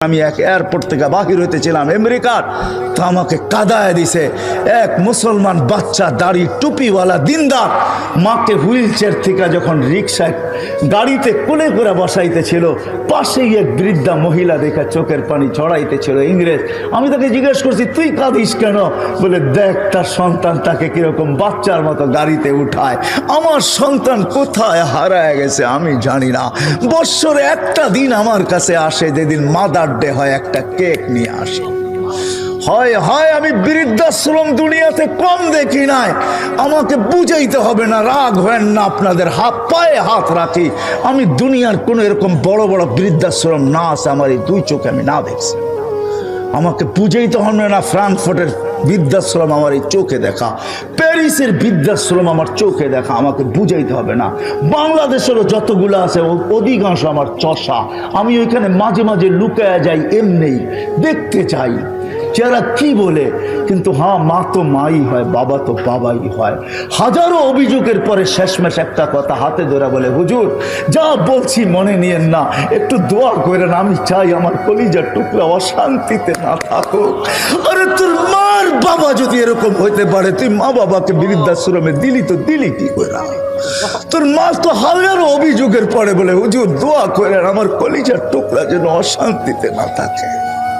আমি এক এয়ারপোর্ট থেকে বাহির হইতেছিলাম আমেরিকার, তো আমাকে কাদায় দিছে এক মুসলমান বাচ্চা, দাড়ি টুপিওয়ালা দিনদার, মাকে হুইল চেয়ার থেকে যখন রিক্সায় গাড়িতে কোলে করে বসাইতেছিল, পাশেই এক বৃদ্ধা মহিলা দেখে চোখের পানি ছড়াইতেছিল, ইংরেজ। আমি তাকে জিজ্ঞেস করছি, তুই কাঁদিস কেন? বলে, দেখ তার সন্তান তাকে কিরকম বাচ্চার মতো গাড়িতে উঠায়। আমার সন্তান কোথায় হারায় গেছে আমি জানি না। বৎসরে একটা দিন আমার কাছে আসে, যেদিন মাদার ডে হয়, একটা কেক নিয়ে আসে। হয় হয় আমি বৃদ্ধাশ্রম দুনিয়াতে কম দেখি নাই। আমাকে বুঝাইতে হবে না, রাগ হয় না, আপনাদের হাত পায়ে হাত রাখি। আমি দুনিয়ার কোনো এরকম বড় বড় বৃদ্ধাশ্রম না আছে আমার এই দুই চোখে আমি না দেখছি। আমাকে বুঝাইতে হবে না, ফ্রাঙ্কফুর্টের বৃদ্ধাশ্রম আমার এই চোখে দেখা, প্যারিসের বৃদ্ধাশ্রম আমার চোখে দেখা, আমাকে বুঝাইতে হবে না। বাংলাদেশেরও যতগুলো আছে অধিকাংশ আমার চষা। আমি ওইখানে মাঝে মাঝে লুকায়া যাই, এমনি দেখতে চাই যারা কি বলে। কিন্তু হ্যাঁ, মা তো মাই হয়, বাবা তো বাবাই হয়। হাজারো অভিযোগের পরে শেষমেশ একটা কথা হাতে ধরে বলে, হুজুর যা বলছি মনে নিয়েন না, একটু দোয়া করেন। আমি চাই আমার কলিজার টুকরা অশান্তিতে না থাকুক। আরে তোর মার বাবা যদি এরকম হইতে পারে, তুই মা বাবাকে বৃদ্ধাশ্রমে দিলি তো দিলি কি করে? তোর মা তো হাজারো অভিযোগের পরে বলে, হুজুর দোয়া করেন আমার কলিজার টুকরা যেন অশান্তিতে না থাকে।